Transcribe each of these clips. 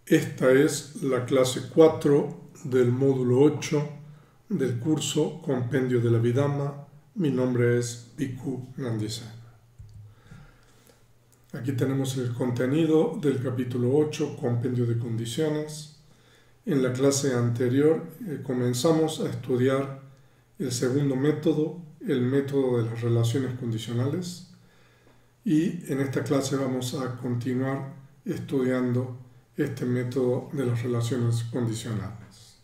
Esta es la clase 4 del módulo 8 del curso Compendio de la Vidhamma. Mi nombre es Bhikkhu Nandisena. Aquí tenemos el contenido del capítulo 8, Compendio de Condiciones. En la clase anterior comenzamos a estudiar el segundo método, el método de las relaciones condicionales. Y en esta clase vamos a continuar estudiando este método de las relaciones condicionales.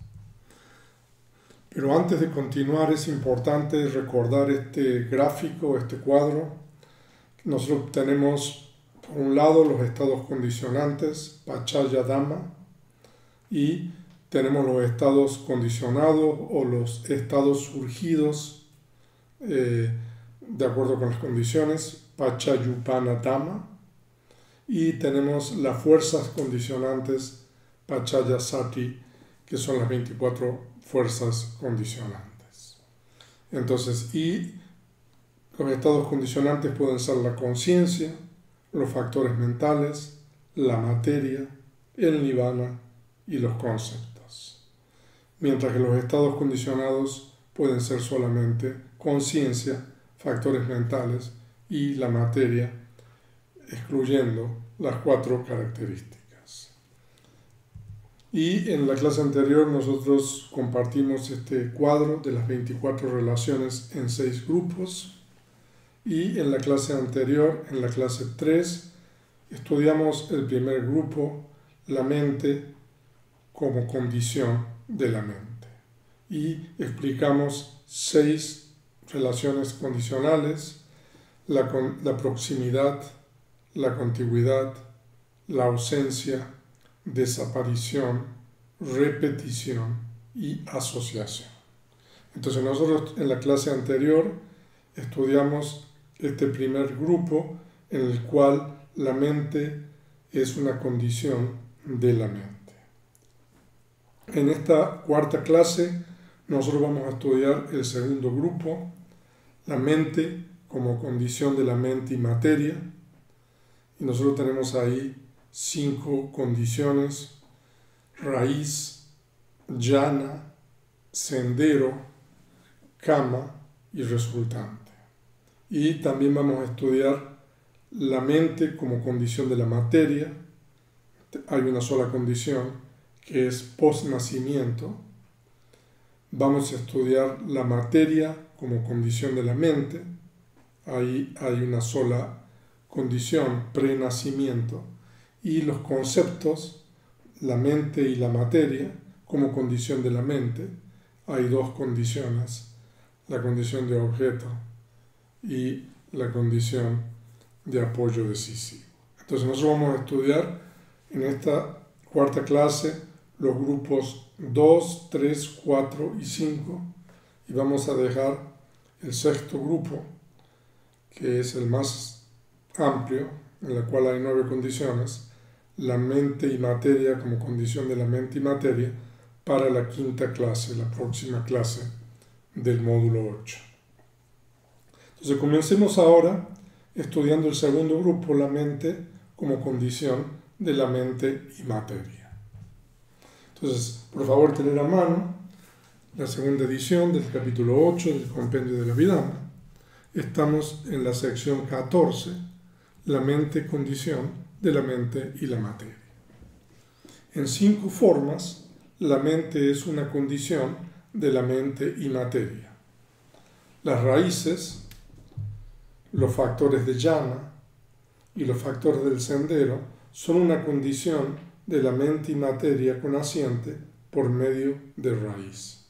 Pero antes de continuar es importante recordar este gráfico, este cuadro. Nosotros tenemos por un lado los estados condicionantes, Paccaya Dhamma, y tenemos los estados condicionados o los estados surgidos de acuerdo con las condiciones, Paccayuppana Dhamma, y tenemos las fuerzas condicionantes, Paccaya Sati, que son las 24 fuerzas condicionantes. Entonces, y los estados condicionantes pueden ser la conciencia, los factores mentales, la materia, el nirvana y los conceptos. Mientras que los estados condicionados pueden ser solamente conciencia, factores mentales y la materia, excluyendo las 4 características. Y en la clase anterior nosotros compartimos este cuadro de las 24 relaciones en 6 grupos. Y en la clase anterior, en la clase 3, estudiamos el primer grupo, la mente como condición de la mente. Y explicamos 6 relaciones condicionales: la proximidad, la contigüidad, la ausencia, desaparición, repetición y asociación. Entonces nosotros en la clase anterior estudiamos este primer grupo en el cual la mente es una condición de la mente. En esta cuarta clase nosotros vamos a estudiar el segundo grupo, la mente como condición de la mente y materia. Y nosotros tenemos ahí 5 condiciones: raíz, jhana, sendero, kama y resultante. Y también vamos a estudiar la mente como condición de la materia. Hay una sola condición que es post-nacimiento. Vamos a estudiar la materia como condición de la mente. Ahí hay una sola condición, prenacimiento. Y los conceptos, la mente y la materia, como condición de la mente. Hay 2 condiciones, la condición de objeto y la condición de apoyo decisivo. Entonces nosotros vamos a estudiar en esta cuarta clase los grupos 2, 3, 4 y 5, y vamos a dejar el sexto grupo, que es el más amplio, en el cual hay 9 condiciones, la mente y materia como condición de la mente y materia, para la quinta clase, la próxima clase del módulo 8. Entonces comencemos ahora estudiando el segundo grupo, la mente como condición de la mente y materia. Entonces, por favor, tener a mano la segunda edición del capítulo 8 del Compendio de la Vidhamma. Estamos en la sección 14, la mente condición de la mente y la materia. En 5 formas, la mente es una condición de la mente y materia. Las raíces, los factores de jhana y los factores del sendero son una condición de la mente y materia consciente por medio de raíz.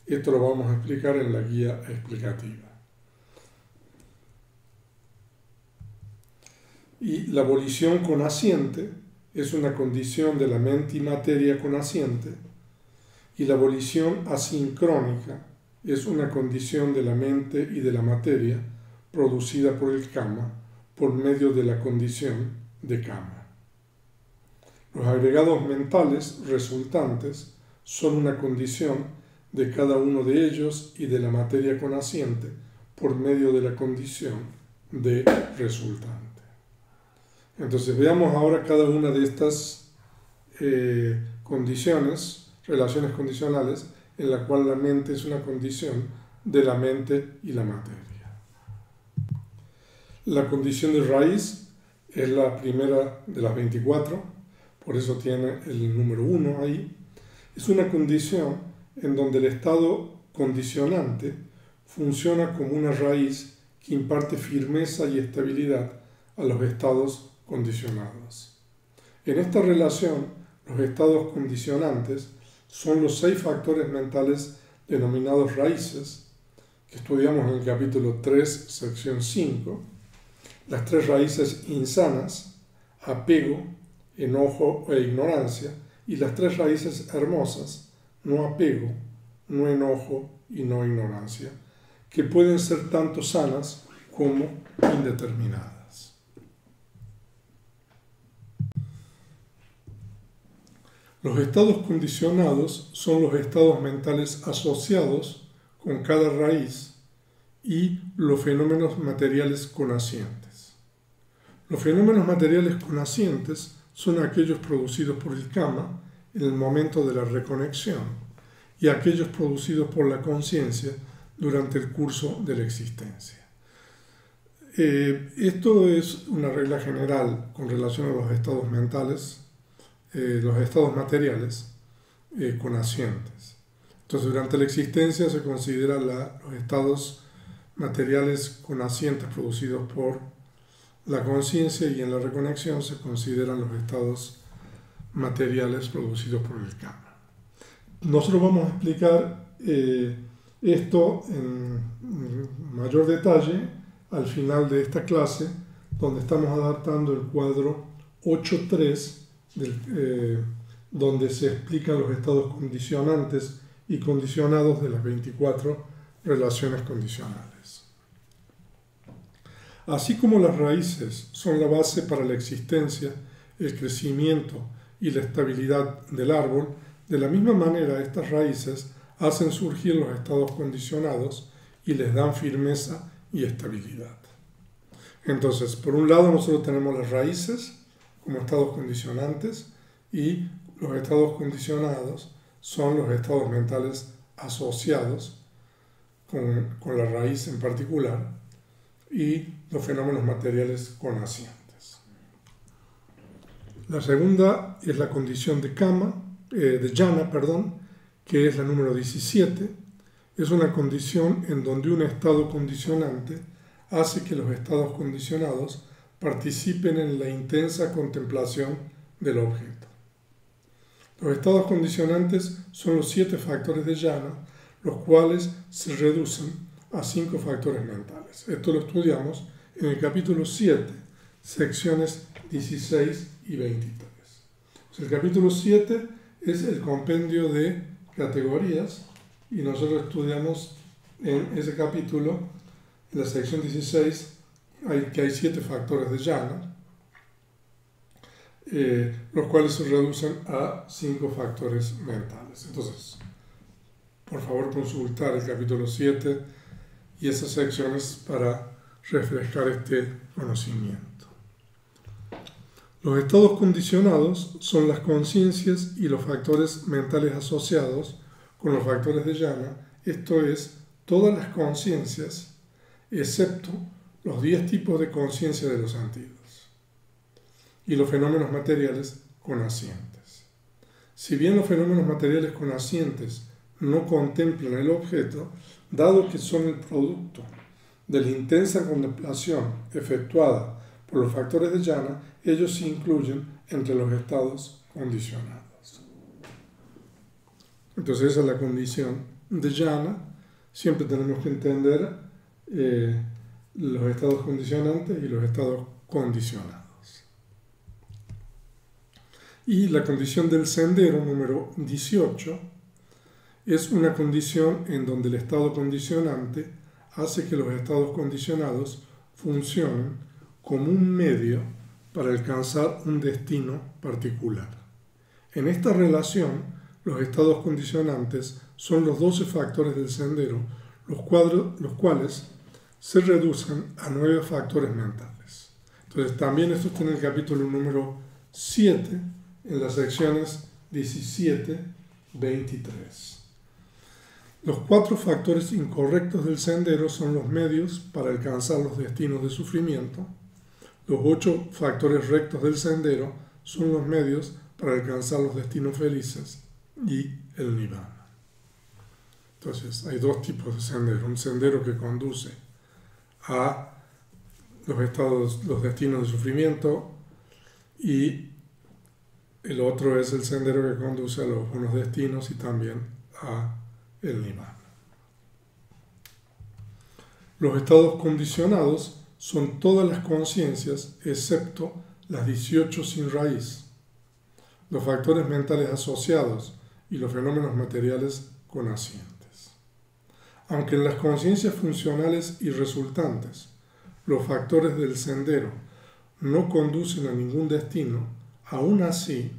Esto lo vamos a explicar en la guía explicativa. Y la volición consciente es una condición de la mente y materia consciente, y la volición asincrónica es una condición de la mente y de la materia producida por el kama por medio de la condición de kama. Los agregados mentales resultantes son una condición de cada uno de ellos y de la materia consciente por medio de la condición de resultante. Entonces veamos ahora cada una de estas condiciones, relaciones condicionales, en la cual la mente es una condición de la mente y la materia. La condición de raíz es la primera de las 24, por eso tiene el número 1 ahí. Es una condición en donde el estado condicionante funciona como una raíz que imparte firmeza y estabilidad a los estados condicionados. En esta relación, los estados condicionantes son los 6 factores mentales denominados raíces, que estudiamos en el capítulo 3, sección 5, las 3 raíces insanas, apego, enojo e ignorancia, y las 3 raíces hermosas, no apego, no enojo y no ignorancia, que pueden ser tanto sanas como indeterminadas. Los estados condicionados son los estados mentales asociados con cada raíz y los fenómenos materiales connacientes. Los fenómenos materiales connacientes son aquellos producidos por el kama en el momento de la reconexión y aquellos producidos por la conciencia durante el curso de la existencia. Esto es una regla general con relación a los estados mentales, los estados materiales connacientes. Entonces, durante la existencia se consideran los estados materiales connacientes producidos por la conciencia, y en la reconexión se consideran los estados materiales producidos por el kama. Nosotros vamos a explicar esto en mayor detalle al final de esta clase, donde estamos adaptando el cuadro 8.3, donde se explican los estados condicionantes y condicionados de las 24 relaciones condicionales. Así como las raíces son la base para la existencia, el crecimiento y la estabilidad del árbol, de la misma manera estas raíces hacen surgir los estados condicionados y les dan firmeza y estabilidad. Entonces, por un lado nosotros tenemos las raíces como estados condicionantes, y los estados condicionados son los estados mentales asociados con la raíz en particular, y los fenómenos materiales connacientes. La segunda es la condición de jhana, que es la número 17. Es una condición en donde un estado condicionante hace que los estados condicionados participen en la intensa contemplación del objeto. Los estados condicionantes son los 7 factores de jhana, los cuales se reducen a 5 factores mentales. Esto lo estudiamos en el capítulo 7, secciones 16 y 23. El capítulo 7 es el compendio de categorías, y nosotros estudiamos en ese capítulo, en la sección 16, que hay 7 factores de jhana, los cuales se reducen a 5 factores mentales. Entonces, por favor, consultar el capítulo 7 y esas secciones para refrescar este conocimiento. Los estados condicionados son las conciencias y los factores mentales asociados con los factores de jhana, esto es, todas las conciencias, excepto los 10 tipos de conciencia de los sentidos, y los fenómenos materiales connacientes. Si bien los fenómenos materiales connacientes no contemplan el objeto, dado que son el producto de la intensa contemplación efectuada por los factores de jhana, ellos se incluyen entre los estados condicionados. Entonces esa es la condición de jhana. Siempre tenemos que entender los estados condicionantes y los estados condicionados. Y la condición del sendero número 18 es una condición en donde el estado condicionante hace que los estados condicionados funcionen como un medio para alcanzar un destino particular. En esta relación, los estados condicionantes son los 12 factores del sendero, los cuales se reducen a 9 factores mentales. Entonces, también esto está en el capítulo número 7, en las secciones 17, 23. Los 4 factores incorrectos del sendero son los medios para alcanzar los destinos de sufrimiento. Los 8 factores rectos del sendero son los medios para alcanzar los destinos felices y el nirvana. Entonces, hay 2 tipos de sendero. Un sendero que conduce a los destinos de sufrimiento, y el otro es el sendero que conduce a los buenos destinos y también a el nirvana. Los estados condicionados son todas las conciencias excepto las 18 sin raíz, los factores mentales asociados y los fenómenos materiales connacientes. Aunque en las conciencias funcionales y resultantes los factores del sendero no conducen a ningún destino, aún así,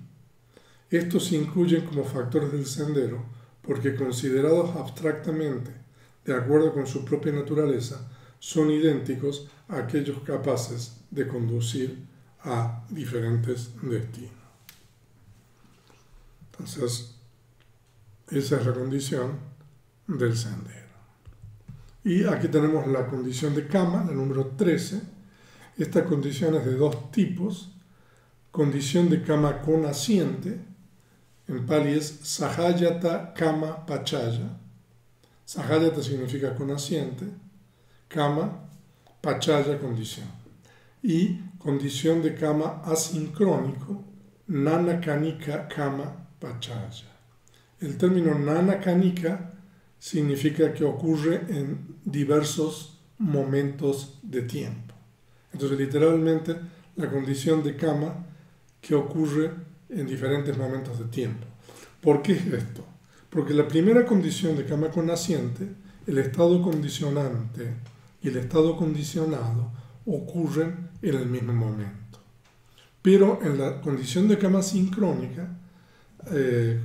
estos se incluyen como factores del sendero porque considerados abstractamente, de acuerdo con su propia naturaleza, son idénticos a aquellos capaces de conducir a diferentes destinos. Entonces, esa es la condición del sendero. Y aquí tenemos la condición de Kama, la número 13. Esta condición es de 2 tipos. Condición de Kama connaciente, en Pali es Sahayata Kama Pachaya. Sahayata significa connaciente, Kama, Pachaya, condición. Y condición de Kama asincrónico, Nanakanika Kama Pachaya. El término Nanakanika significa que ocurre en diversos momentos de tiempo. Entonces, literalmente, la condición de Kama que ocurre en diferentes momentos de tiempo. ¿Por qué es esto? Porque la primera condición de Kama connaciente, el estado condicionante y el estado condicionado ocurren en el mismo momento. Pero en la condición de Kama asincrónico, el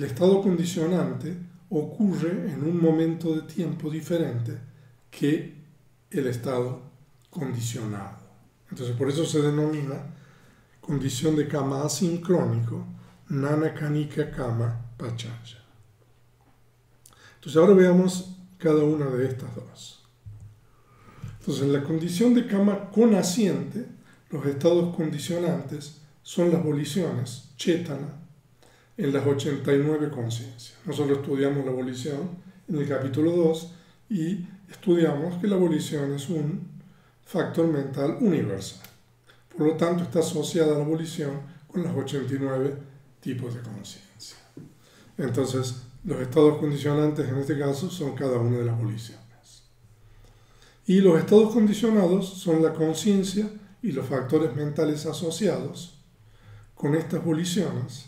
estado condicionante ocurre en un momento de tiempo diferente que el estado condicionado. Entonces, por eso se denomina condición de Kama asincrónico, Nanakanika Kama Pachaya. Entonces, ahora veamos cada una de estas 2. Entonces, en la condición de Kama connaciente, los estados condicionantes son las voliciones, chetana, en las 89 conciencias. Nosotros estudiamos la volición en el capítulo 2 y estudiamos que la volición es un factor mental universal. Por lo tanto, está asociada a la volición con los 89 tipos de conciencia. Entonces, los estados condicionantes en este caso son cada una de las voliciones. Y los estados condicionados son la conciencia y los factores mentales asociados con estas voliciones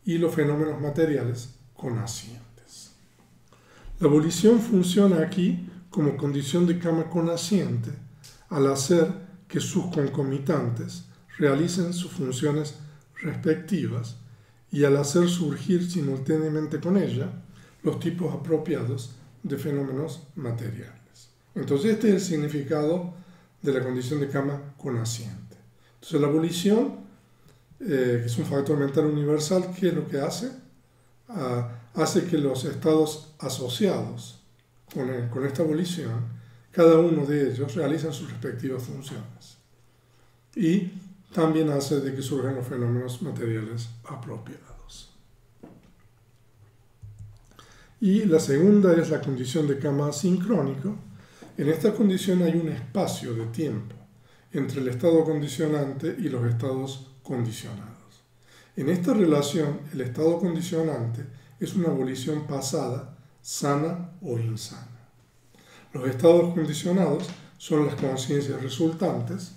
y los fenómenos materiales connacientes. La volición funciona aquí como condición de Kama connaciente al hacer que sus concomitantes realicen sus funciones respectivas y al hacer surgir simultáneamente con ella los tipos apropiados de fenómenos materiales. Entonces, este es el significado de la condición de Kama connaciente. Entonces, la volición, que es un factor mental universal, ¿qué es lo que hace? Hace que los estados asociados con esta volición, cada uno de ellos realizan sus respectivas funciones. Y también hace de que surjan los fenómenos materiales apropiados. Y la segunda es la condición de Kama asincrónico. En esta condición hay un espacio de tiempo entre el estado condicionante y los estados condicionados. En esta relación, el estado condicionante es una volición pasada, sana o insana. Los estados condicionados son las conciencias resultantes,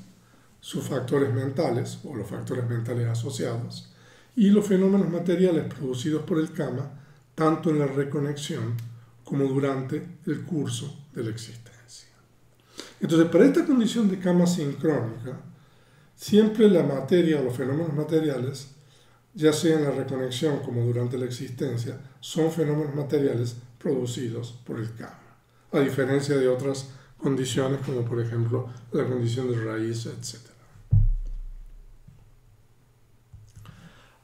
sus factores mentales o los factores mentales asociados, y los fenómenos materiales producidos por el Kama, tanto en la reconexión como durante el curso de la existencia. Entonces, para esta condición de Kama sincrónica, siempre la materia o los fenómenos materiales, ya sea en la reconexión como durante la existencia, son fenómenos materiales producidos por el Kama, a diferencia de otras condiciones como por ejemplo la condición de raíz, etc.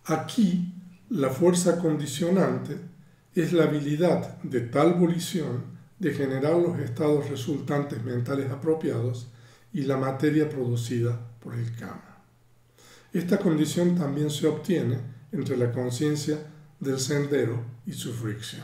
Aquí, la fuerza condicionante es la habilidad de tal volición de generar los estados resultantes mentales apropiados y la materia producida por el kama. Esta condición también se obtiene entre la conciencia del sendero y su fricción.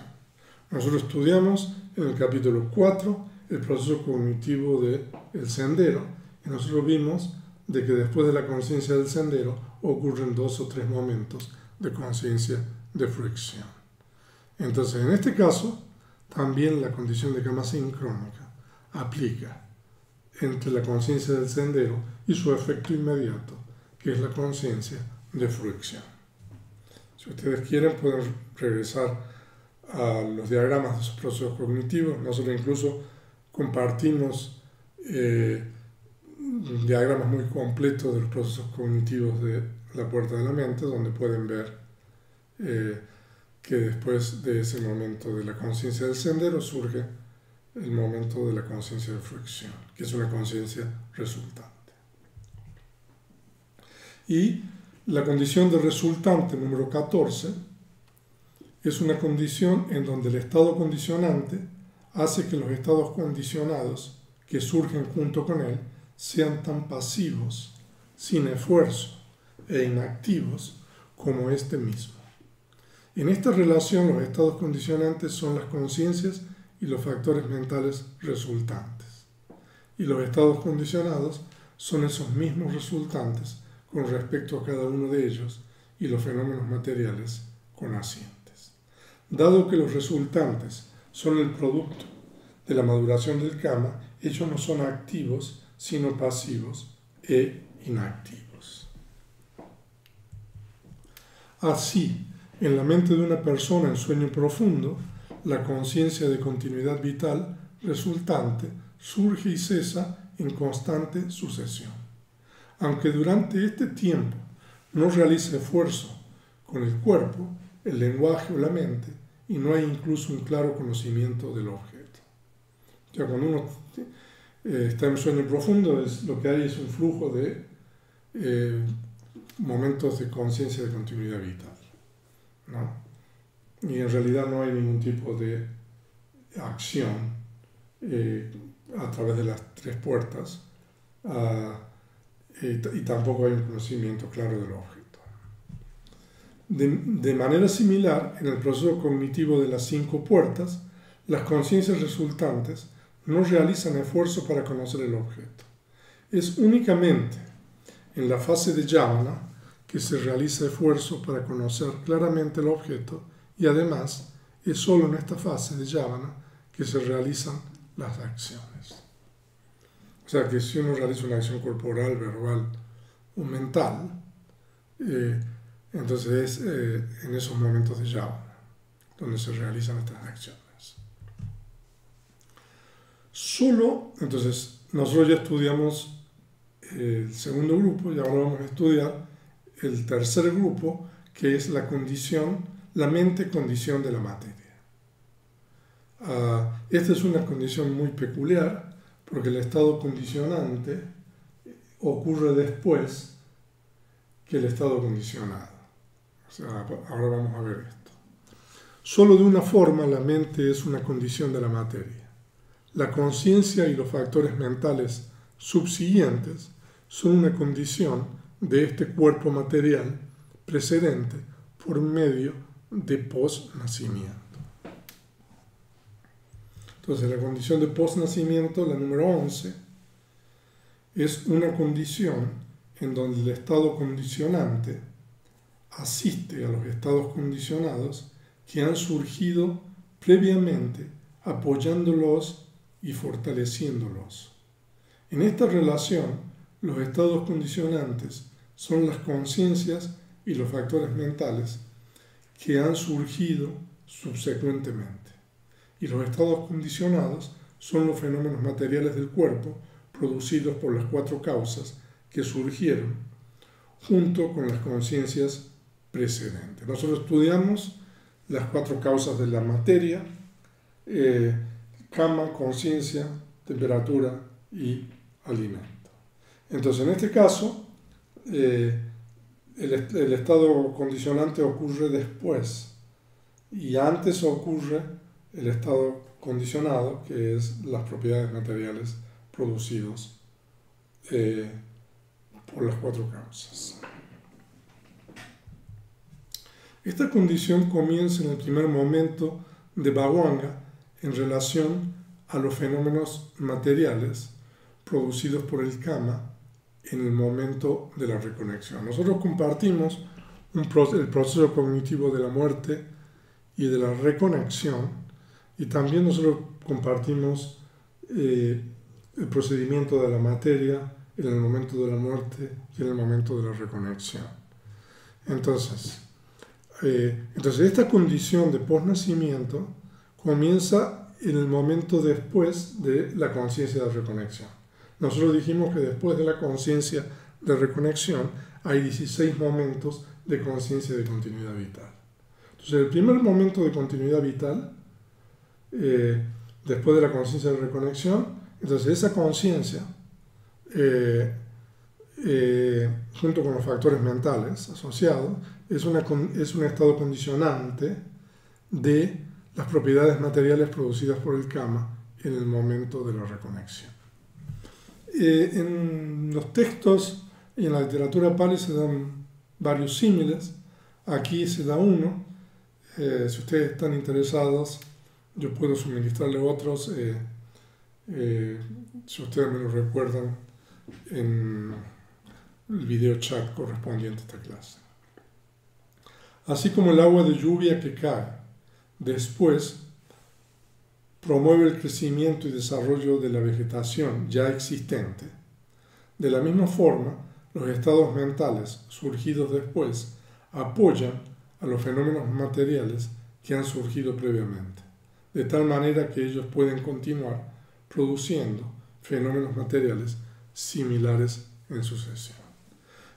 Nosotros estudiamos en el capítulo 4 el proceso cognitivo del sendero y nosotros vimos de que después de la conciencia del sendero ocurren 2 o 3 momentos de conciencia de fricción. Entonces, en este caso, también la condición de kama sincrónica aplica entre la conciencia del sendero y su efecto inmediato, que es la conciencia de fricción. Si ustedes quieren, pueden regresar a los diagramas de sus procesos cognitivos. Nosotros incluso compartimos diagramas muy completos de los procesos cognitivos de la puerta de la mente, donde pueden ver que después de ese momento de la conciencia del sendero surge el momento de la conciencia de fricción, que es una conciencia resultante. Y la condición de resultante número 14 es una condición en donde el estado condicionante hace que los estados condicionados que surgen junto con él sean tan pasivos, sin esfuerzo e inactivos como este mismo. En esta relación, los estados condicionantes son las conciencias y los factores mentales resultantes. Y los estados condicionados son esos mismos resultantes con respecto a cada uno de ellos y los fenómenos materiales connacientes. Dado que los resultantes son el producto de la maduración del kama, ellos no son activos, sino pasivos e inactivos. Así, en la mente de una persona en sueño profundo, la conciencia de continuidad vital resultante surge y cesa en constante sucesión. Aunque durante este tiempo no realice esfuerzo con el cuerpo, el lenguaje o la mente, y no hay incluso un claro conocimiento del objeto. O sea, cuando uno está en sueño profundo, lo que hay es un flujo de momentos de conciencia de continuidad vital, ¿no? Y en realidad no hay ningún tipo de acción a través de las 3 puertas, y tampoco hay un conocimiento claro del objeto. De manera similar, en el proceso cognitivo de las 5 puertas, las conciencias resultantes no realizan esfuerzo para conocer el objeto. Es únicamente en la fase de yavana que se realiza esfuerzo para conocer claramente el objeto, y además es solo en esta fase de yavana que se realizan las acciones. O sea que si uno realiza una acción corporal, verbal o mental, entonces es en esos momentos de yavana donde se realizan estas acciones. Entonces, nosotros ya estudiamos el segundo grupo y ahora vamos a estudiar el tercer grupo, que es la mente condición de la materia. Esta es una condición muy peculiar porque el estado condicionante ocurre después que el estado condicionado. O sea, ahora vamos a ver esto. Solo de una forma la mente es una condición de la materia. La conciencia y los factores mentales subsiguientes son una condición de este cuerpo material precedente por medio de posnacimiento. Entonces, la condición de posnacimiento, la número 11, es una condición en donde el estado condicionante asiste a los estados condicionados que han surgido previamente, apoyándolos y fortaleciéndolos. En esta relación, los estados condicionantes son las conciencias y los factores mentales que han surgido subsecuentemente, y los estados condicionados son los fenómenos materiales del cuerpo producidos por las 4 causas que surgieron junto con las conciencias precedentes. Nosotros estudiamos las 4 causas de la materia: kama, conciencia, temperatura y alimento. Entonces, en este caso, el estado condicionante ocurre después y antes ocurre el estado condicionado, que es las propiedades materiales producidos por las cuatro causas. Esta condición comienza en el primer momento de Bhawanga en relación a los fenómenos materiales producidos por el kama en el momento de la reconexión. Nosotros compartimos el proceso cognitivo de la muerte y de la reconexión, y también nosotros compartimos el procedimiento de la materia en el momento de la muerte y en el momento de la reconexión. Entonces esta condición de posnacimiento comienza en el momento después de la conciencia de reconexión. Nosotros dijimos que después de la conciencia de reconexión hay 16 momentos de conciencia de continuidad vital. Entonces, el primer momento de continuidad vital, después de la conciencia de reconexión, entonces esa conciencia, junto con los factores mentales asociados, es un estado condicionante de las propiedades materiales producidas por el kama en el momento de la reconexión. En los textos y en la literatura pali se dan varios símiles. Aquí se da uno. Si ustedes están interesados, yo puedo suministrarle otros, si ustedes me lo recuerdan en el video chat correspondiente a esta clase. Así como el agua de lluvia que cae después promueve el crecimiento y desarrollo de la vegetación ya existente, de la misma forma, los estados mentales surgidos después apoyan a los fenómenos materiales que han surgido previamente, de tal manera que ellos pueden continuar produciendo fenómenos materiales similares en sucesión.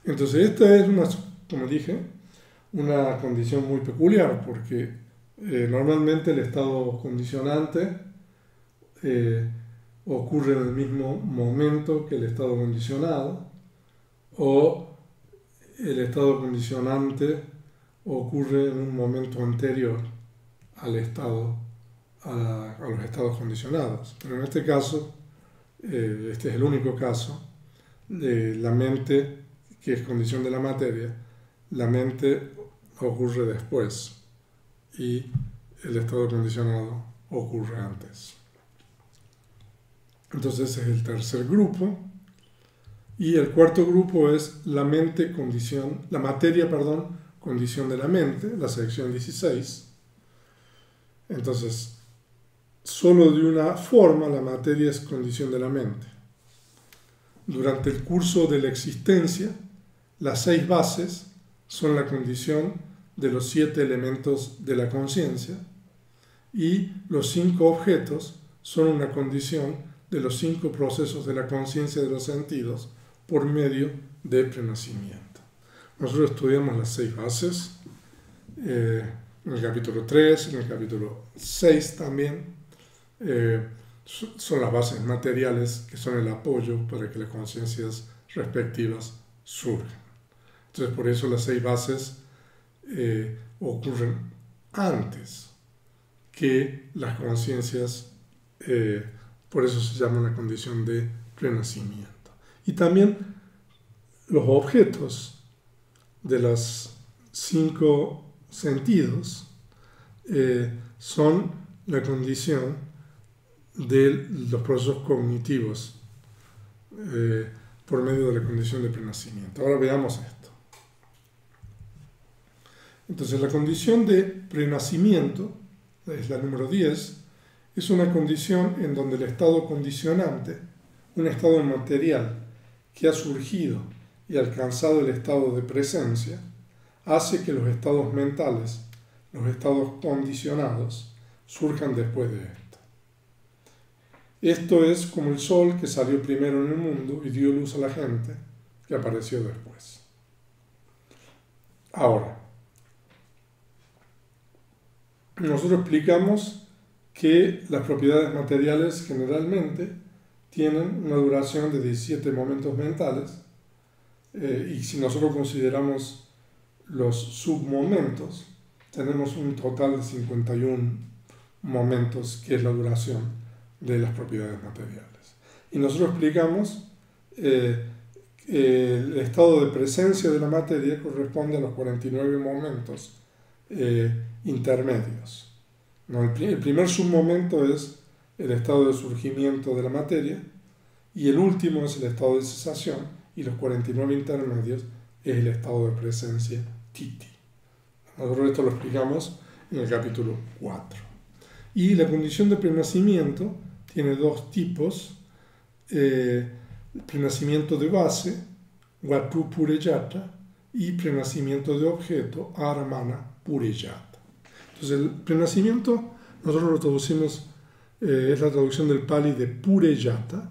Entonces, esta es como dije, una condición muy peculiar, porque normalmente el estado condicionante ocurre en el mismo momento que el estado condicionado, o el estado condicionante ocurre en un momento anterior a los estados condicionados. Pero en este caso, este es el único caso de la mente, que es condición de la materia. La mente ocurre después y el estado condicionado ocurre antes. Entonces ese es el tercer grupo. Y el cuarto grupo es la materia, condición de la mente, la sección 16. Entonces, solo de una forma la materia es condición de la mente. Durante el curso de la existencia, las 6 bases son la condición de los 7 elementos de la conciencia, y los 5 objetos son una condición de los 5 procesos de la conciencia de los sentidos por medio de prenacimiento. Nosotros estudiamos las 6 bases en el capítulo 3, en el capítulo 6 también. Son las bases materiales que son el apoyo para que las conciencias respectivas surjan. Entonces, por eso las 6 bases ocurren antes que las conciencias, por eso se llama la condición de prenacimiento. Y también los objetos de los 5 sentidos son la condición de los procesos cognitivos por medio de la condición de prenacimiento. Ahora veamos esto. Entonces, la condición de prenacimiento, es la número 10, es una condición en donde el estado condicionante, un estado material que ha surgido y alcanzado el estado de presencia, hace que los estados mentales, los estados condicionados, surjan después de esto. Esto es como el sol que salió primero en el mundo y dio luz a la gente, que apareció después. Ahora, nosotros explicamos que las propiedades materiales generalmente tienen una duración de 17 momentos mentales, y si nosotros consideramos los submomentos, tenemos un total de 51 momentos, que es la duración de las propiedades materiales. Y nosotros explicamos el estado de presencia de la materia corresponde a los 49 momentos intermedios. ¿No? El primer submomento es el estado de surgimiento de la materia, y el último es el estado de cesación, y los 49 intermedios es el estado de presencia titi. Nosotros esto lo explicamos en el capítulo 4. Y la condición de prenacimiento tiene dos tipos: prenacimiento de base, vatu purejata, y prenacimiento de objeto, aramana purejata. Entonces el prenacimiento nosotros lo traducimos, es la traducción del pali de purejata.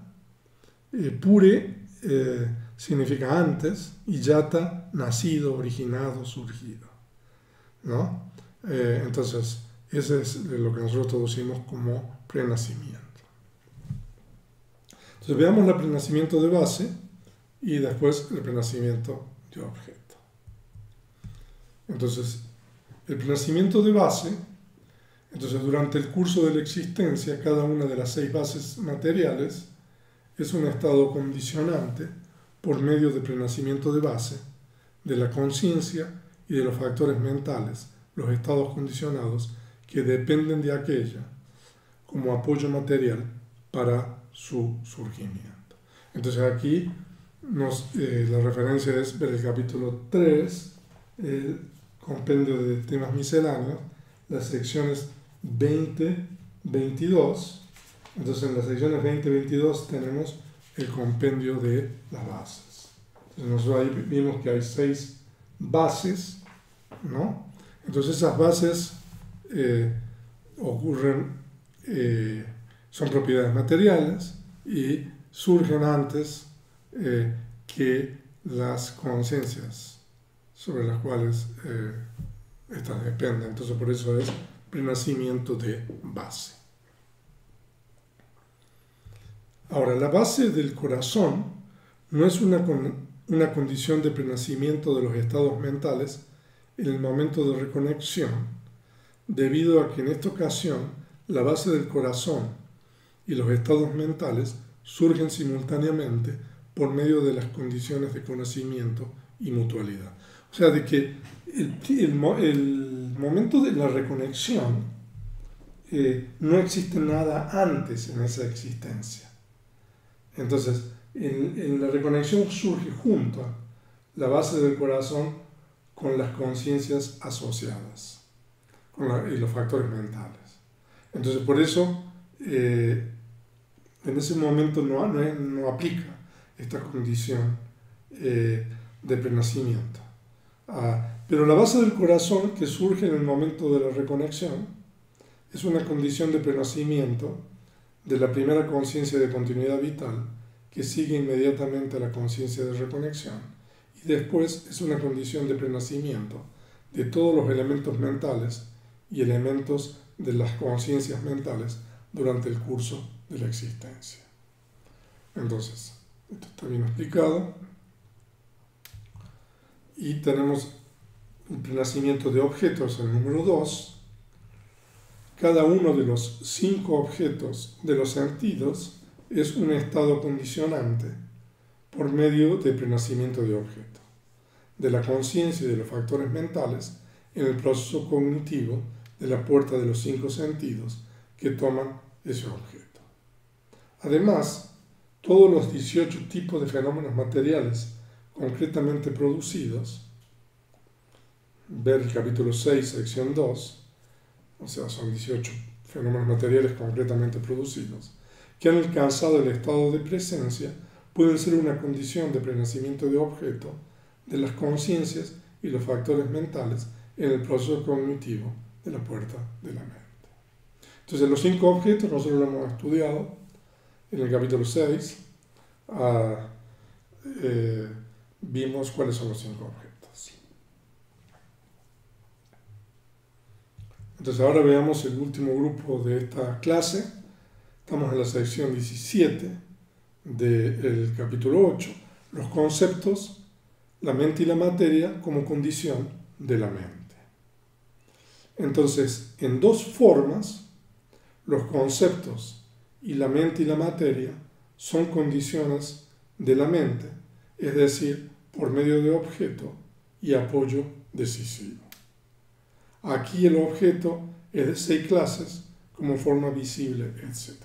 Pure significa antes, y yata, nacido, originado, surgido, ¿no? Entonces ese es lo que nosotros traducimos como prenacimiento. Entonces veamos el prenacimiento de base y después el prenacimiento de objeto. Entonces, el prenacimiento de base, entonces durante el curso de la existencia, cada una de las 6 bases materiales es un estado condicionante por medio de prenacimiento de base, de la conciencia y de los factores mentales, los estados condicionados que dependen de aquella como apoyo material para su surgimiento. Entonces aquí la referencia es ver el capítulo 3, el compendio de temas misceláneos, las secciones 20-22. Entonces en las secciones 20-22 tenemos el compendio de las bases. Entonces nosotros ahí vimos que hay 6 bases, ¿no? Entonces esas bases son propiedades materiales y surgen antes que las conciencias sobre las cuales estas dependen. Entonces por eso es prenacimiento de base. Ahora, la base del corazón no es una condición de prenacimiento de los estados mentales en el momento de reconexión, debido a que en esta ocasión la base del corazón y los estados mentales surgen simultáneamente por medio de las condiciones de conocimiento y mutualidad. O sea, de que el momento de la reconexión no existe nada antes en esa existencia. Entonces, en la reconexión surge junto la base del corazón con las conciencias asociadas y los factores mentales. Entonces, por eso, en ese momento no aplica esta condición de prenacimiento. Pero la base del corazón, que surge en el momento de la reconexión, es una condición de prenacimiento de la primera conciencia de continuidad vital, que sigue inmediatamente a la conciencia de reconexión, y después es una condición de prenacimiento de todos los elementos mentales y elementos de las conciencias mentales durante el curso de la existencia. Entonces, esto está bien explicado. Y tenemos el prenacimiento de objetos, el número 2. Cada uno de los 5 objetos de los sentidos es un estado condicionante por medio del prenacimiento de objeto, de la conciencia y de los factores mentales en el proceso cognitivo de la puerta de los 5 sentidos que toman ese objeto. Además, todos los 18 tipos de fenómenos materiales concretamente producidos, ver el capítulo 6, sección 2, o sea, son 18 fenómenos materiales concretamente producidos, que han alcanzado el estado de presencia, pueden ser una condición de prenacimiento de objeto de las conciencias y los factores mentales en el proceso cognitivo de la puerta de la mente. Entonces, los 5 objetos nosotros lo hemos estudiado en el capítulo 6. Vimos cuáles son los 5 objetos. Entonces ahora veamos el último grupo de esta clase. Estamos en la sección 17 del capítulo 8, los conceptos la mente y la materia como condición de la mente. Entonces, en dos formas, los conceptos y la mente y la materia son condiciones de la mente, es decir, por medio de objeto y apoyo decisivo. Aquí el objeto es de 6 clases, como forma visible, etc.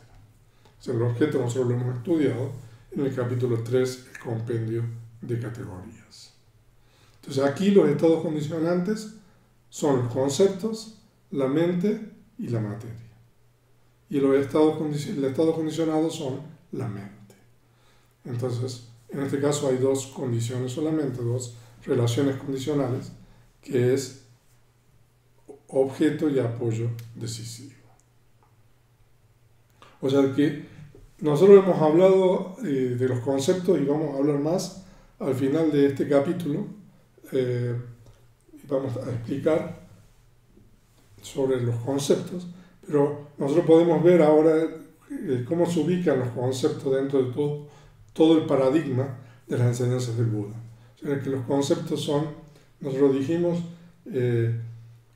O sea, el objeto nosotros lo hemos estudiado en el capítulo 3, el compendio de categorías. Entonces aquí los estados condicionantes son los conceptos, la mente y la materia. Y los estados condicionados son la mente. Entonces, en este caso hay dos condiciones solamente, dos relaciones condicionales, que es objeto y apoyo decisivo. O sea que nosotros hemos hablado de los conceptos y vamos a hablar más al final de este capítulo. Vamos a explicar sobre los conceptos, pero nosotros podemos ver ahora cómo se ubican los conceptos dentro de todo el paradigma de las enseñanzas del Buda. O sea que los conceptos son, nosotros dijimos,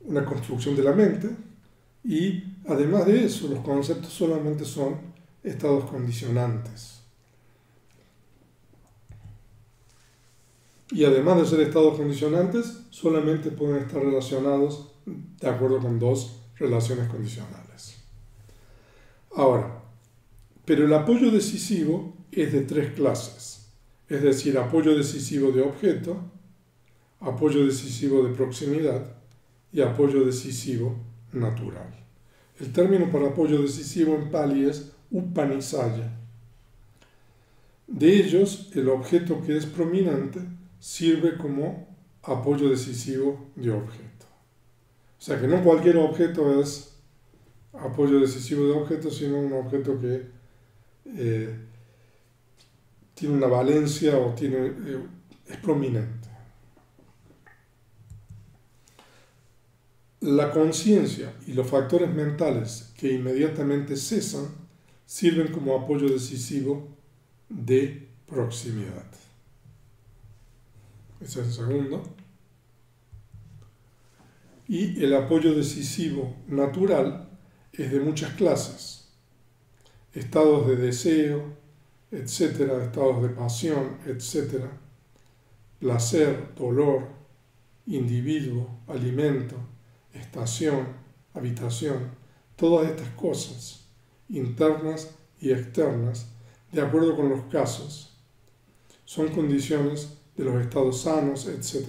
una construcción de la mente, y además de eso, los conceptos solamente son estados condicionantes. Y además de ser estados condicionantes, solamente pueden estar relacionados de acuerdo con dos relaciones condicionales. Ahora, pero el apoyo decisivo es de 3 clases, es decir, apoyo decisivo de objeto, apoyo decisivo de proximidad y apoyo decisivo natural. El término para apoyo decisivo en Pali es Upanisaya. De ellos, el objeto que es prominente sirve como apoyo decisivo de objeto. O sea que no cualquier objeto es apoyo decisivo de objeto, sino un objeto que tiene una valencia o es prominente. La conciencia y los factores mentales que inmediatamente cesan sirven como apoyo decisivo de proximidad. Ese es el segundo. Y el apoyo decisivo natural es de muchas clases. Estados de deseo, etcétera, estados de pasión, etcétera, placer, dolor, individuo, alimento, estación, habitación, todas estas cosas, internas y externas, de acuerdo con los casos, son condiciones de los estados sanos, etc.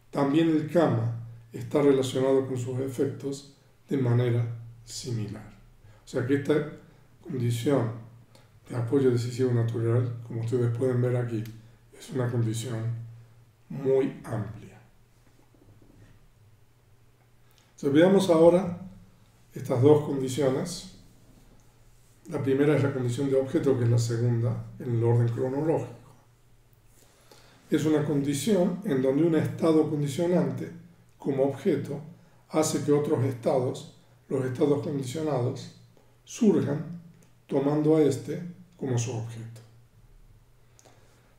También el kama está relacionado con sus efectos de manera similar. O sea que esta condición de apoyo decisivo natural, como ustedes pueden ver aquí, es una condición muy amplia. Entonces, veamos ahora estas dos condiciones. La primera es la condición de objeto, que es la segunda en el orden cronológico. Es una condición en donde un estado condicionante, como objeto, hace que otros estados, los estados condicionados, surjan tomando a este como su objeto.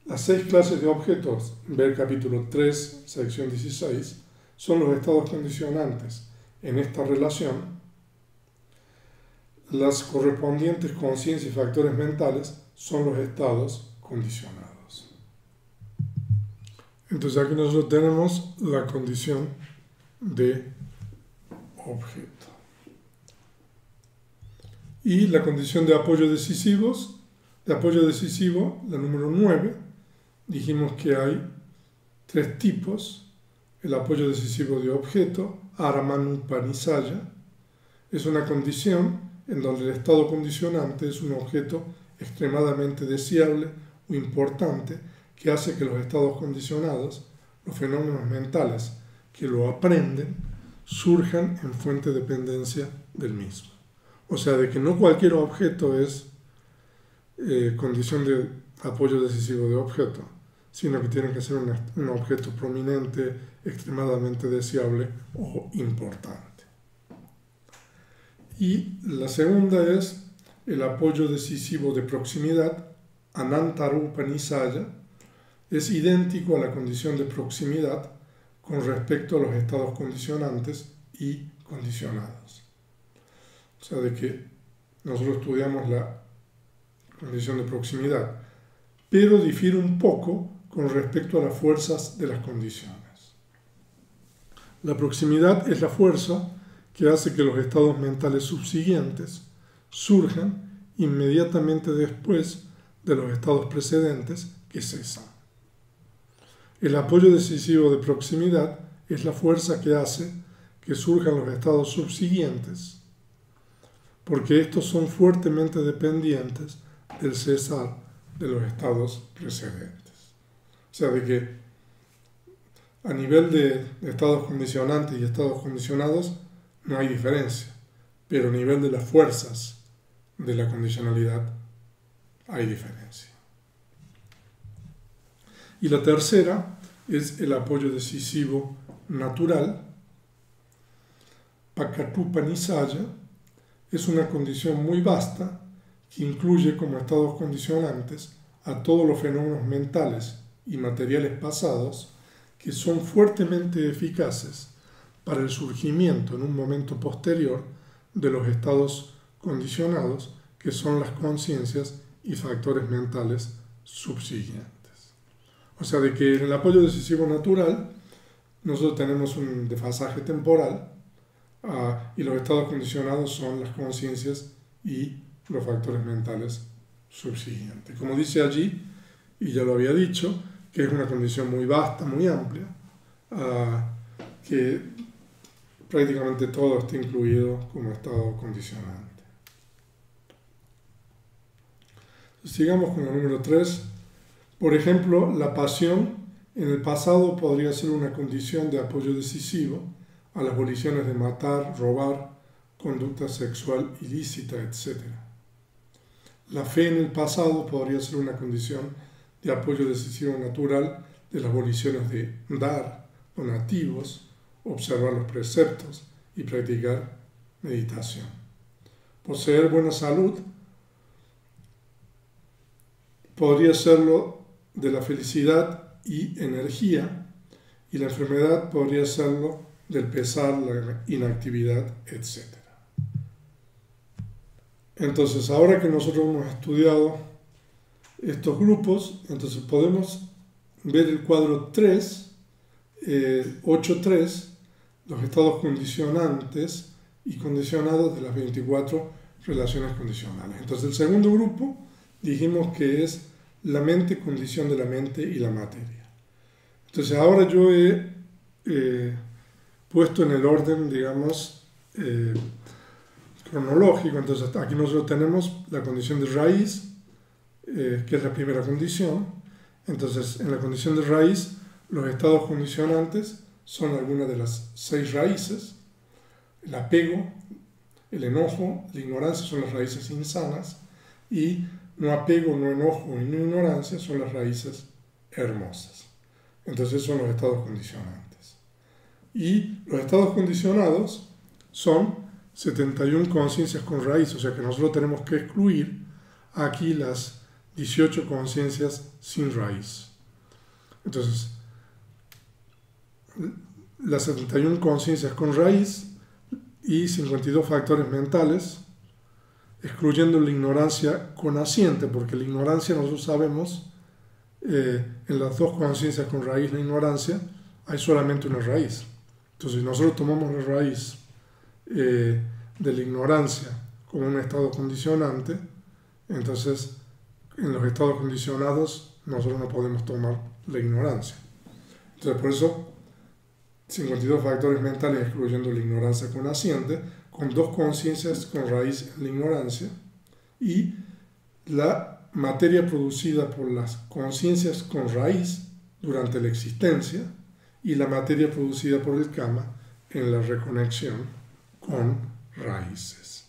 Las 6 clases de objetos, ver capítulo 3, sección 16, son los estados condicionantes en esta relación. Las correspondientes conciencias y factores mentales son los estados condicionados. Entonces aquí nosotros tenemos la condición de objeto. Y la condición de apoyo decisivo, la número 9, dijimos que hay 3 tipos. El apoyo decisivo de objeto, Aramanupanisaya, es una condición en donde el estado condicionante es un objeto extremadamente deseable o importante que hace que los estados condicionados, los fenómenos mentales que lo aprenden, surjan en fuente de dependencia del mismo. O sea, de que no cualquier objeto es condición de apoyo decisivo de objeto, sino que tiene que ser un objeto prominente, extremadamente deseable o importante. Y la segunda es el apoyo decisivo de proximidad, Anantarupanisaya, es idéntico a la condición de proximidad con respecto a los estados condicionantes y condicionados. O sea, de que nosotros estudiamos la condición de proximidad, pero difiere un poco con respecto a las fuerzas de las condiciones. La proximidad es la fuerza que hace que los estados mentales subsiguientes surjan inmediatamente después de los estados precedentes que cesan. El apoyo decisivo de proximidad es la fuerza que hace que surjan los estados subsiguientes, porque estos son fuertemente dependientes del cesar de los estados precedentes. O sea, de que a nivel de estados condicionantes y estados condicionados no hay diferencia, pero a nivel de las fuerzas de la condicionalidad hay diferencia. Y la tercera es el apoyo decisivo natural. Pakatupanisaya es una condición muy vasta que incluye como estados condicionantes a todos los fenómenos mentales y materiales pasados que son fuertemente eficaces para el surgimiento en un momento posterior de los estados condicionados, que son las conciencias y factores mentales subsiguientes. O sea, de que en el apoyo decisivo natural nosotros tenemos un desfasaje temporal y los estados condicionados son las conciencias y los factores mentales subsiguientes. Como dice allí, y ya lo había dicho, que es una condición muy vasta, muy amplia, que prácticamente todo está incluido como estado condicionante. Sigamos con el número 3. Por ejemplo, la pasión en el pasado podría ser una condición de apoyo decisivo a las voliciones de matar, robar, conducta sexual ilícita, etc. La fe en el pasado podría ser una condición de apoyo decisivo natural de las voliciones de dar donativos, observar los preceptos y practicar meditación. Poseer buena salud podría serlo de la felicidad y energía, y la enfermedad podría serlo del pesar, la inactividad, etc. Entonces, ahora que nosotros hemos estudiado estos grupos, entonces podemos ver el cuadro 3, 8.3, los estados condicionantes y condicionados de las 24 relaciones condicionales. Entonces el segundo grupo dijimos que es la mente, condición de la mente y la materia. Entonces ahora yo he puesto en el orden, digamos, cronológico. Entonces aquí nosotros tenemos la condición de raíz, que es la primera condición. Entonces, en la condición de raíz, los estados condicionantes son algunas de las 6 raíces. El apego, el enojo, la ignorancia son las raíces insanas, y no apego, no enojo y no ignorancia son las raíces hermosas. Entonces, son los estados condicionantes. Y los estados condicionados son 71 conciencias con raíz, o sea que nosotros tenemos que excluir aquí las 18 conciencias sin raíz. Entonces, las 71 conciencias con raíz y 52 factores mentales, excluyendo la ignorancia con asiente, porque la ignorancia nosotros sabemos, en las dos conciencias con raíz, la ignorancia, hay solamente una raíz. Entonces, si nosotros tomamos la raíz de la ignorancia como un estado condicionante, entonces en los estados condicionados nosotros no podemos tomar la ignorancia. Entonces por eso 52 factores mentales excluyendo la ignorancia con asiente, con 2 conciencias con raíz en la ignorancia, y la materia producida por las conciencias con raíz durante la existencia y la materia producida por el kama en la reconexión con raíces.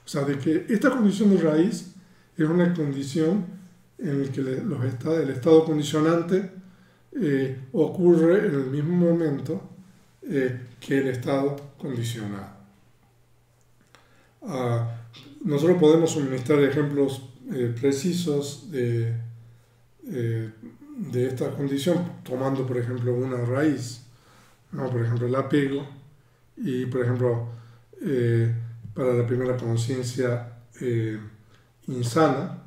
O sea, de que esta condición de raíz es una condición en la que el estado condicionante ocurre en el mismo momento que el estado condicionado. Nosotros podemos suministrar ejemplos precisos de de esta condición tomando, por ejemplo, una raíz, ¿no? Por ejemplo, el apego, y, por ejemplo, para la primera conciencia insana,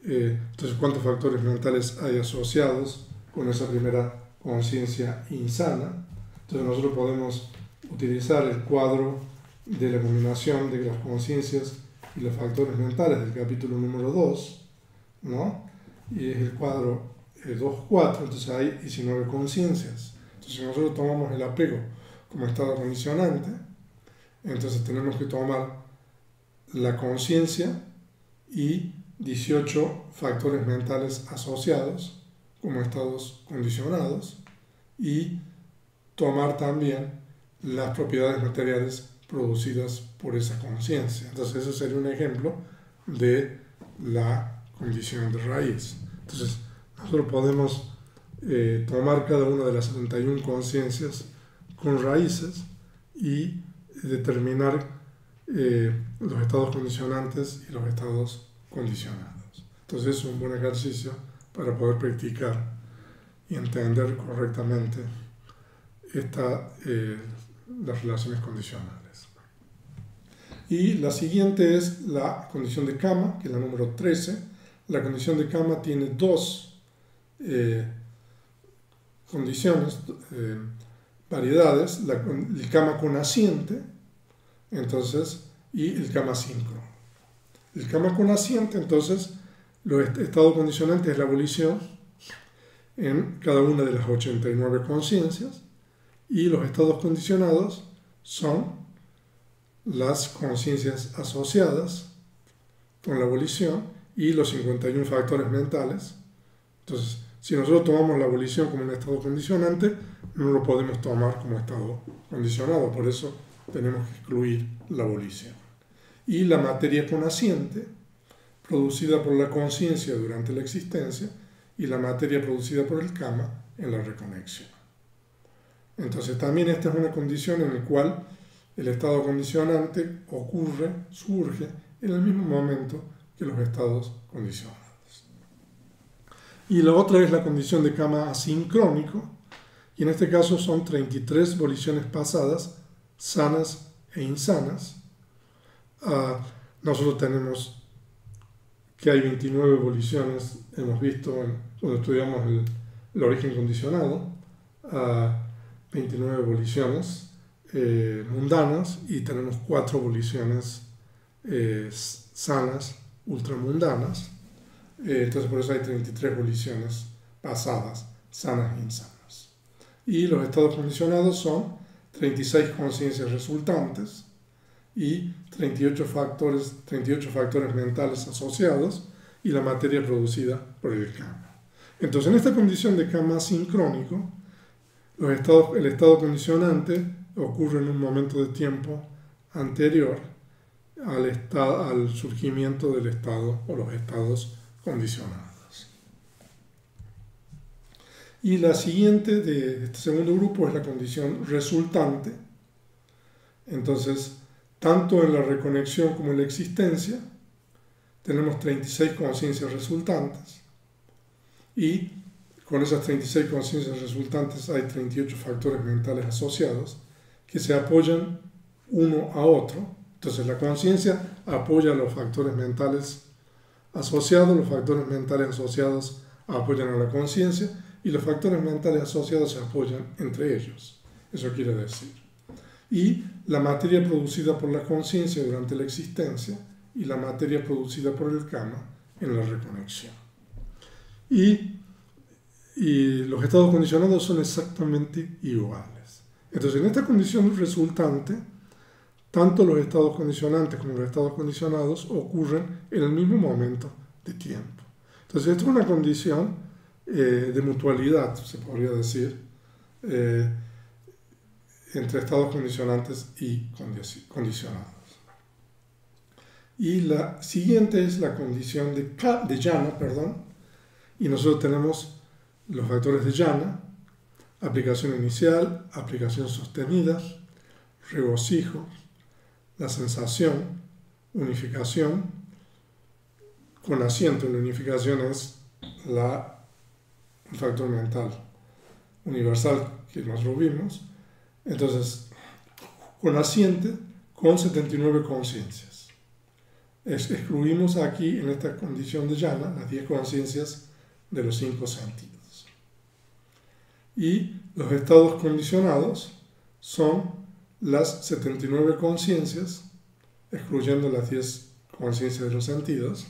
entonces, ¿cuántos factores mentales hay asociados con esa primera conciencia insana? Entonces, nosotros podemos utilizar el cuadro de la combinación de las conciencias y los factores mentales del capítulo número 2, ¿no? Y es el cuadro 2.4, entonces hay 19 conciencias. Entonces, si nosotros tomamos el apego como estado condicionante, entonces tenemos que tomar la conciencia y 18 factores mentales asociados como estados condicionados y tomar también las propiedades materiales producidas por esa conciencia. Entonces ese sería un ejemplo de la condición de raíz. Entonces nosotros podemos tomar cada una de las 71 conciencias con raíces y determinar los estados condicionantes y los estados condicionados. Entonces es un buen ejercicio para poder practicar y entender correctamente las relaciones condicionales. Y la siguiente es la condición de Kama, que es la número 13. La condición de Kama tiene dos condiciones, variedades, el Kama conaciente, entonces, y el Kama síncrono. El Kama conaciente, entonces, los estados condicionantes es la abolición en cada una de las 89 conciencias, y los estados condicionados son las conciencias asociadas con la abolición y los 51 factores mentales. Entonces, si nosotros tomamos la abolición como un estado condicionante, no lo podemos tomar como estado condicionado, por eso tenemos que excluir la abolición. Y la materia conaciente, producida por la conciencia durante la existencia, y la materia producida por el Kama en la reconexión. Entonces también esta es una condición en la cual el estado condicionante surge en el mismo momento que los estados condicionados. Y la otra es la condición de Kama asincrónico, y en este caso son 33 voliciones pasadas, sanas e insanas. Nosotros tenemos que hay 29 voliciones, hemos visto cuando estudiamos el origen condicionado, 29 voliciones mundanas, y tenemos 4 voliciones sanas ultramundanas. Entonces por eso hay 33 voliciones pasadas, sanas e insanas. Y los estados condicionados son 36 conciencias resultantes y 38 factores mentales asociados y la materia producida por el Kama. Entonces en esta condición de Kama sincrónico, el estado condicionante ocurre en un momento de tiempo anterior al surgimiento del estado o los estados condicionados. Y la siguiente de este segundo grupo es la condición resultante. Entonces, tanto en la reconexión como en la existencia, tenemos 36 conciencias resultantes, y con esas 36 conciencias resultantes hay 38 factores mentales asociados que se apoyan uno a otro. Entonces la conciencia apoya a los factores mentales asociados, los factores mentales asociados apoyan a la conciencia, y los factores mentales asociados se apoyan entre ellos. Eso quiere decir. Y la materia producida por la conciencia durante la existencia y la materia producida por el Kama en la reconexión. Y los estados condicionados son exactamente iguales. Entonces, en esta condición resultante, tanto los estados condicionantes como los estados condicionados ocurren en el mismo momento de tiempo. Entonces, esto es una condición de mutualidad, se podría decir, entre estados condicionantes y condicionados. Y la siguiente es la condición de Jnana, y nosotros tenemos los factores de Jnana: aplicación inicial, aplicación sostenida, regocijo, la sensación, unificación, con asiento en la unificación es la el factor mental universal que nosotros vimos. Entonces, conaciente con 79 conciencias. Excluimos aquí, en esta condición de llama, las 10 conciencias de los 5 sentidos. Y los estados condicionados son las 79 conciencias, excluyendo las 10 conciencias de los sentidos,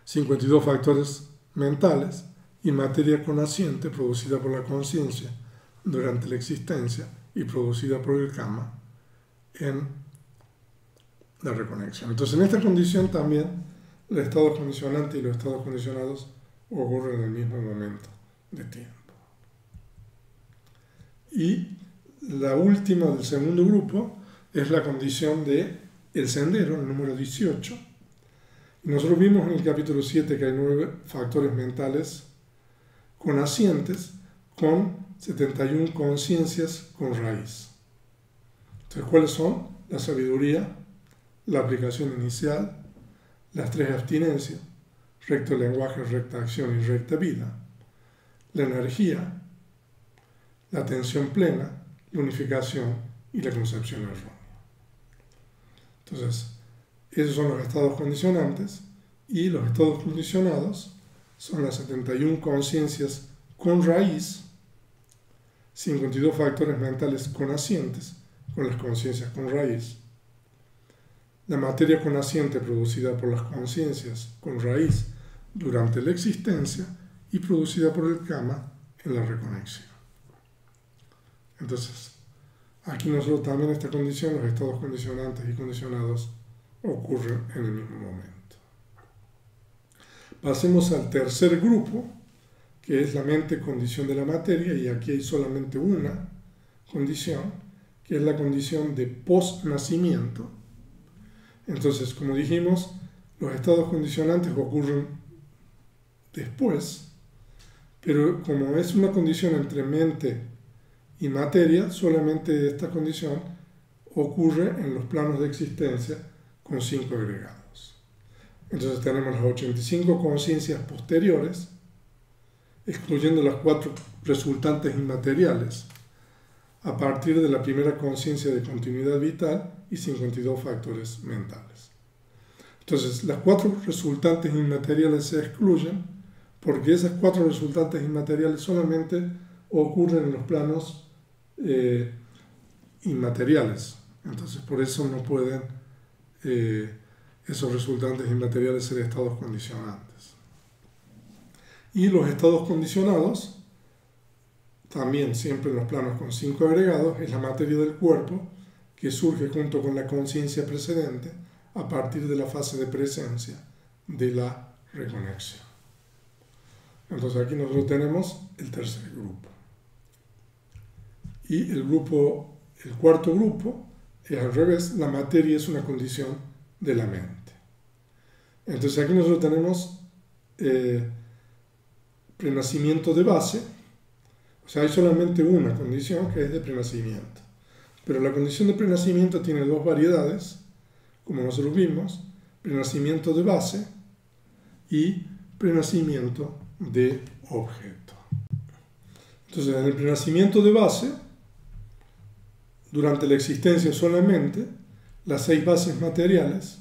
52 factores mentales y materia conaciente producida por la conciencia durante la existencia y producida por el karma en la reconexión. Entonces, en esta condición también los estados condicionantes y los estados condicionados ocurren en el mismo momento de tiempo. Y la última del segundo grupo es la condición de el sendero, el número 18. Y nosotros vimos en el capítulo 7 que hay 9 factores mentales conacientes con 71 conciencias con raíz. Entonces, ¿cuáles son? La sabiduría, la aplicación inicial, las 3 abstinencias, recto lenguaje, recta acción y recta vida, la energía, la atención plena, la unificación y la concepción errónea. Entonces, esos son los estados condicionantes, y los estados condicionados son las 71 conciencias con raíz, 52 factores mentales conacientes con las conciencias con raíz, la materia conaciente producida por las conciencias con raíz durante la existencia y producida por el karma en la reconexión. Entonces, aquí nosotros también en esta condición, los estados condicionantes y condicionados ocurren en el mismo momento. Pasemos al tercer grupo, que es la mente condición de la materia, y aquí hay solamente una condición, que es la condición de post-nacimiento. Entonces, como dijimos, los estados condicionantes ocurren después, pero como es una condición entre mente y materia, solamente esta condición ocurre en los planos de existencia con 5 agregados. Entonces tenemos las 85 conciencias posteriores, excluyendo las 4 resultantes inmateriales, a partir de la primera conciencia de continuidad vital y 52 factores mentales. Entonces, las 4 resultantes inmateriales se excluyen porque esas 4 resultantes inmateriales solamente ocurren en los planos inmateriales. Entonces, por eso no pueden esos resultantes inmateriales ser estados condicionantes. Y los estados condicionados, también siempre en los planos con 5 agregados, es la materia del cuerpo que surge junto con la conciencia precedente a partir de la fase de presencia de la reconexión. Entonces aquí nosotros tenemos el tercer grupo. Y el cuarto grupo es al revés, la materia es una condición de la mente. Entonces aquí nosotros tenemos prenacimiento de base, o sea, hay solamente una condición que es de prenacimiento. Pero la condición de prenacimiento tiene 2 variedades, como nosotros vimos, prenacimiento de base y prenacimiento de objeto. Entonces, en el prenacimiento de base, durante la existencia solamente, las 6 bases materiales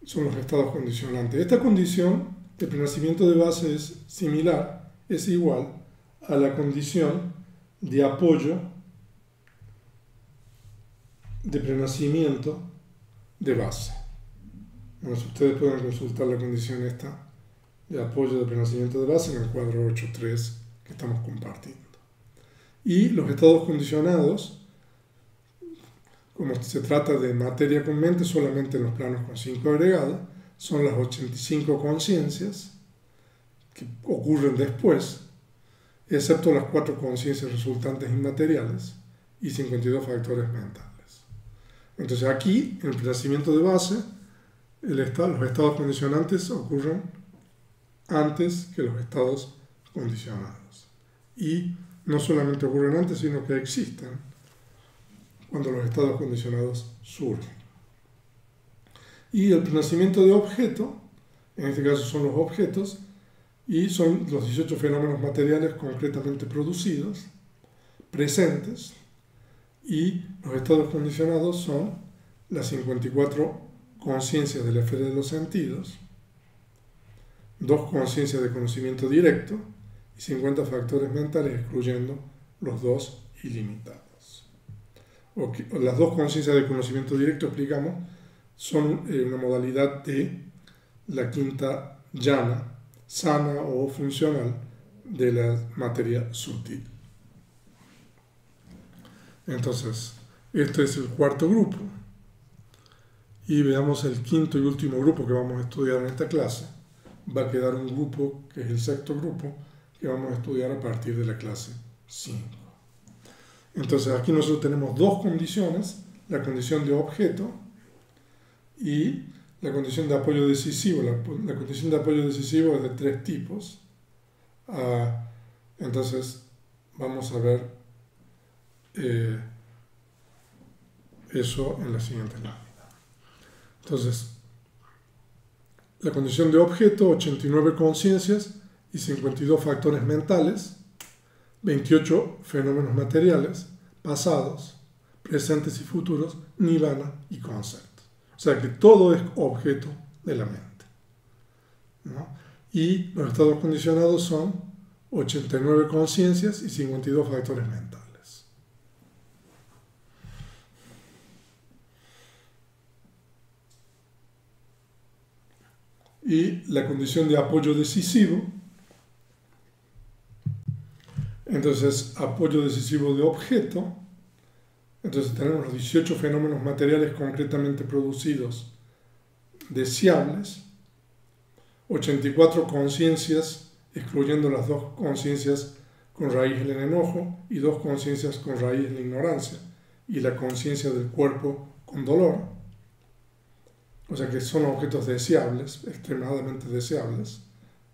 son los estados condicionantes. Esta condición de prenacimiento de base es similar, es igual a la condición de apoyo de prenacimiento de base. Bueno, ustedes pueden consultar la condición esta de apoyo de prenacimiento de base en el cuadro 8.3 que estamos compartiendo. Y los estados condicionados, como se trata de materia con mente solamente en los planos con 5 agregados, son las 85 conciencias que ocurren después, excepto las 4 conciencias resultantes inmateriales y 52 factores mentales. Entonces aquí, en el prenacimiento de base, los estados condicionantes ocurren antes que los estados condicionados. Y no solamente ocurren antes, sino que existen cuando los estados condicionados surgen. Y el prenacimiento de objeto, en este caso son los objetos, Y son los 18 fenómenos materiales concretamente producidos, presentes, y los estados condicionados son las 54 conciencias de la esfera de los sentidos, 2 conciencias de conocimiento directo y 50 factores mentales, excluyendo los 2 ilimitados. Las 2 conciencias de conocimiento directo, explicamos, son una modalidad de la quinta llana, sana o funcional, de la materia sutil. Entonces, este es el cuarto grupo. Y veamos el quinto y último grupo que vamos a estudiar en esta clase. Va a quedar un grupo, que es el sexto grupo, que vamos a estudiar a partir de la clase 5. Entonces, aquí nosotros tenemos 2 condiciones, la condición de objeto y la condición de apoyo decisivo. La condición de apoyo decisivo es de 3 tipos. Entonces, vamos a ver eso en la siguiente lámina. Entonces, la condición de objeto, 89 conciencias y 52 factores mentales, 28 fenómenos materiales, pasados, presentes y futuros, nirvana y conceptos. O sea que todo es objeto de la mente, ¿no? Y los estados condicionados son 89 conciencias y 52 factores mentales. Y la condición de apoyo decisivo, entonces apoyo decisivo de objeto, entonces tenemos los 18 fenómenos materiales concretamente producidos deseables, 84 conciencias, excluyendo las 2 conciencias con raíz en el enojo y 2 conciencias con raíz en la ignorancia, y la conciencia del cuerpo con dolor. O sea que son objetos deseables, extremadamente deseables,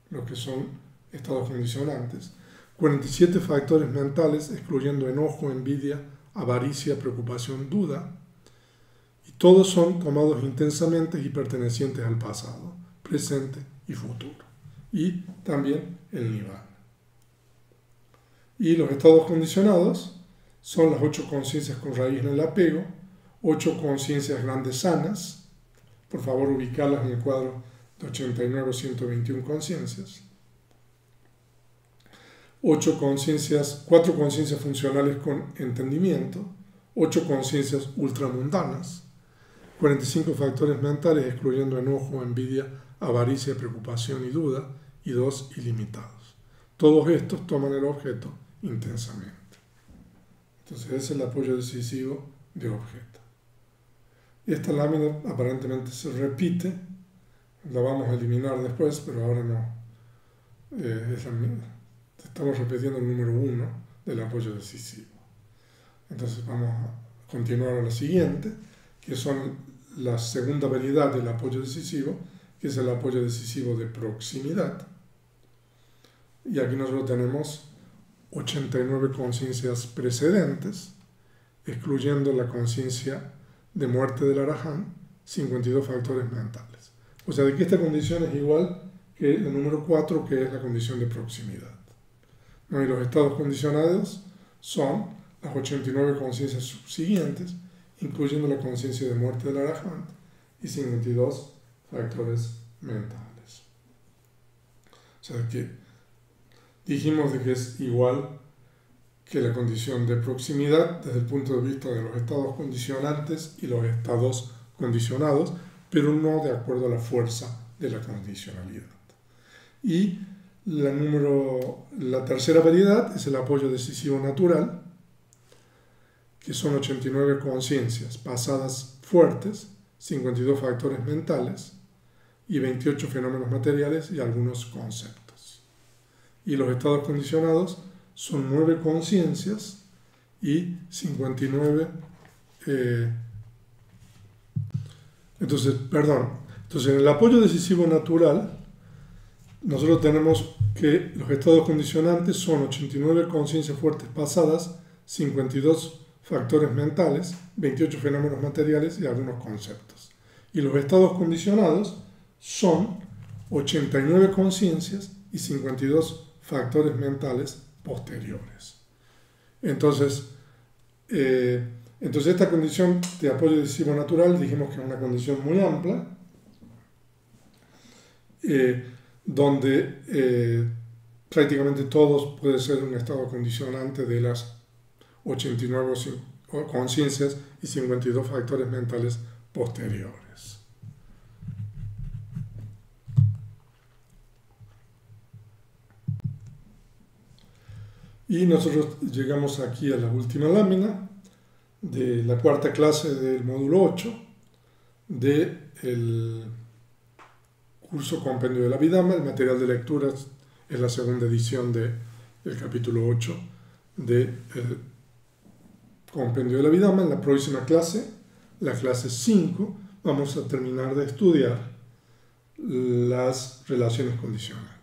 los que son estados condicionantes. 47 factores mentales, excluyendo enojo, envidia, avaricia, preocupación, duda. Y todos son tomados intensamente y pertenecientes al pasado, presente y futuro. Y también el nirvana. Y los estados condicionados son las 8 conciencias con raíz en el apego, 8 conciencias grandes sanas. Por favor, ubicarlas en el cuadro de 89 o 121 conciencias. 4 conciencias funcionales con entendimiento, 8 conciencias ultramundanas, 45 factores mentales, excluyendo enojo, envidia, avaricia, preocupación y duda, y 2 ilimitados. Todos estos toman el objeto intensamente. Entonces, ese es el apoyo decisivo de objeto. Esta lámina aparentemente se repite, la vamos a eliminar después, pero ahora no. Estamos repitiendo el número 1 del apoyo decisivo. Entonces vamos a continuar a la siguiente, que son la segunda variedad del apoyo decisivo, que es el apoyo decisivo de proximidad. Y aquí nosotros tenemos 89 conciencias precedentes, excluyendo la conciencia de muerte del Arahant, 52 factores mentales. O sea, de que esta condición es igual que el número 4, que es la condición de proximidad. ¿No? Y los estados condicionados son las 89 conciencias subsiguientes, incluyendo la conciencia de muerte del Arahant, y 52 factores mentales. O sea, que dijimos de que es igual que la condición de proximidad desde el punto de vista de los estados condicionantes y los estados condicionados, pero no de acuerdo a la fuerza de la condicionalidad. Y la tercera variedad es el apoyo decisivo natural, que son 89 conciencias pasadas fuertes, 52 factores mentales y 28 fenómenos materiales y algunos conceptos. Y los estados condicionados son 9 conciencias y 59... Entonces, en el apoyo decisivo natural, nosotros tenemos que los estados condicionantes son 89 conciencias fuertes pasadas, 52 factores mentales, 28 fenómenos materiales y algunos conceptos. Y los estados condicionados son 89 conciencias y 52 factores mentales posteriores. Entonces esta condición de apoyo decisivo natural dijimos que es una condición muy amplia, donde prácticamente todos puede ser un estado condicionante de las 89 conciencias y 52 factores mentales posteriores. Y nosotros llegamos aquí a la última lámina de la cuarta clase del módulo 8 del curso Compendio de la Abhidhamma. El material de lecturas es la segunda edición del capítulo 8 del Compendio de la Abhidhamma. En la próxima clase, la clase 5, vamos a terminar de estudiar las relaciones condicionales.